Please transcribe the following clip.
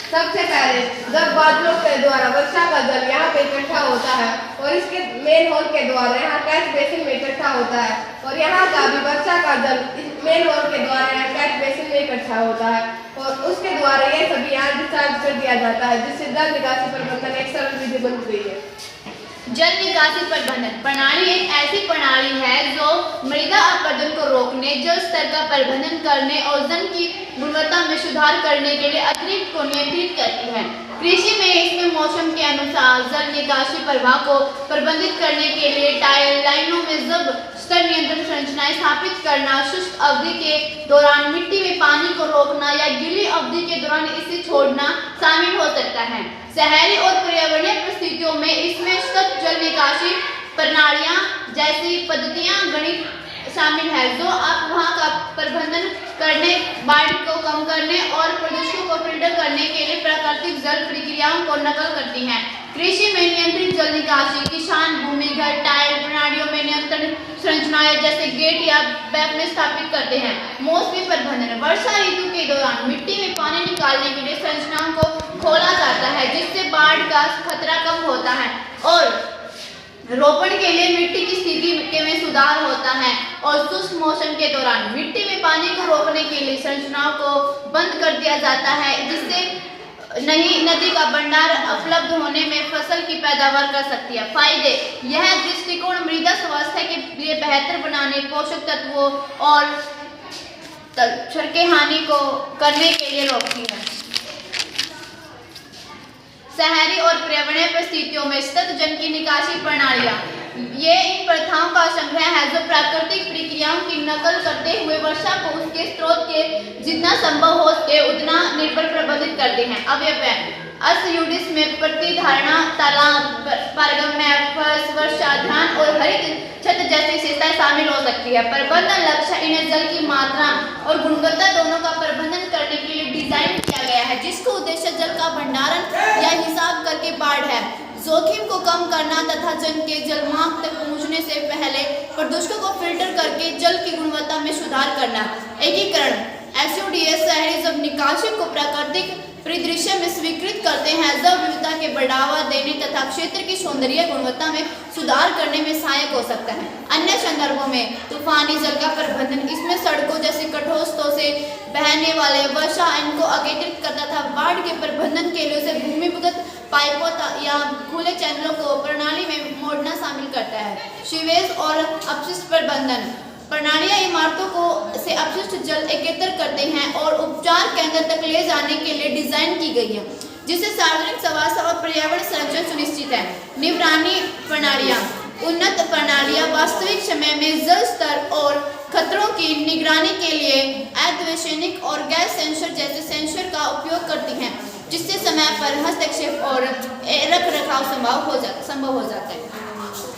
सबसे पहले जब बादलों के द्वारा वर्षा का जल यहाँ पे इकट्ठा होता है और इसके मेन होल के द्वारा यहाँ कैच बेसिन में इकट्ठा होता है और यहाँ का भी वर्षा का जल इस मेन होल के द्वारा यहाँ कैच बेसिन में इकट्ठा होता है और उसके द्वारा ये सभी यहाँ डिस्चार्ज कर दिया जाता है, जिससे जल निकासी प्रबंधन एक सरल विधि बन गई है। जल निकासी प्रबंधन प्रणाली एक ऐसी प्रणाली है जो मृदा अपरदन को रोकने, जल स्तर का प्रबंधन करने और जल की गुणवत्ता में सुधार करने के लिए अतिरिक्त को नियंत्रित करती है। कृषि में इसमें मौसम के अनुसार जल निकासी प्रवाह को प्रबंधित करने के लिए टाइल लाइनों में जब स्तर नियंत्रण संरचनाएं स्थापित करना, शुष्क अवधि के दौरान मिट्टी में पानी को रोकना या गीली अवधि के दौरान इसे छोड़ना शामिल हो सकता है। शहरी और पर्यावरणीय परिस्थितियों में इसमें सतत जल निकासी प्रणालियां जैसी पद्धतियां गणित शामिल है, जो आप वहां का प्रबंधन करने, बाढ़ को कम करने और प्रदूषकों को फिल्टर करने के लिए प्राकृतिक जल प्रक्रियाओं को नकल करती हैं। कृषि में नियंत्रित जल निकासी किसान भूमिगत टाइल प्रणालियों में नियंत्रण संरचनाएं जैसे गेट या बैप में स्थापित करते हैं। मौसमी प्रबंधन वर्षा ऋतु के दौरान मिट्टी में पानी निकालने के लिए संरचनाओं को खोला जाता है, जिससे बाढ़ का खतरा कम होता है और रोपण के लिए मिट्टी की स्थिति में सुधार होता है और शुष्क मौसम के दौरान मिट्टी में पानी को रोकने के लिए संरचनाओं को बंद कर दिया जाता है, जिससे नई नदी का भंडार उपलब्ध होने में फसल की पैदावार कर सकती है। फायदे यह दृष्टिकोण मृदा स्वास्थ्य के लिए बेहतर बनाने, पोषक तत्वों और क्षय हानि को करने के लिए रोकती है। शहरी और पर्यावरणीय परिस्थितियों में सतत जल की निकासी प्रणालियां ये इन प्रथाओं का संग्रह है जो प्राकृतिक प्रक्रियाओं की नकल करते हुए वर्षा को उसके स्रोत के जितना संभव हो सके उतना निर्भर प्रबंधित करते हैं। अव्यय असयुडिस में प्रतिधारणा, तालाब, पारगम्य, फर्श, वर्षा, ध्यान और हरित छत जैसी विशेषताएं शामिल हो सकती है। प्रबंधन लक्ष्य इन्हें जल की मात्रा और गुणवत्ता दोनों का प्रबंधन करने के लिए डिजाइन किया गया है, जिसका उद्देश्य जल का भंडारण या हिसाब करके बाढ़ है, जोखिम को कम करना तथा जल के जलमार्ग तक पहुंचने से पहले प्रदूषकों को फिल्टर करके जल की गुणवत्ता में सुधार करना। एकीकरण एसयूडीएस शहरी जब निकासी को प्राकृतिक परिदृश्य में स्वीकृत करते हैं, जब विविधता के बढ़ावा देने तथा क्षेत्र की सौंदर्य गुणवत्ता में सुधार करने में सहायक हो सकता है। अन्य संदर्भों में तूफानी जल का प्रबंधन इसमें सड़कों जैसे कठोस्तों से बहने वाले वर्षा इनको अकेंद्रित करता था। बाढ़ के प्रबंधन के लिए उसे भूमिगत पाइपों या खुले चैनलों को प्रणाली में मोड़ना शामिल करता है। सीवेज और अपशिष्ट प्रबंधन प्रणालियां इमारतों को से अपशिष्ट जल एकत्र करते हैं और उपचार केंद्र तक ले जाने के लिए डिजाइन की गई है, जिससे सार्वजनिक स्वास्थ्य और पर्यावरण संरक्षण सुनिश्चित है। निगरानी प्रणालियां उन्नत प्रणालियां वास्तविक समय में जल स्तर और खतरों की निगरानी के लिए अर्धवैज्ञानिक और गैस सेंसर जैसे सेंसर का उपयोग करती हैं, जिससे समय पर हस्तक्षेप और रख रखाव संभव हो जाता है।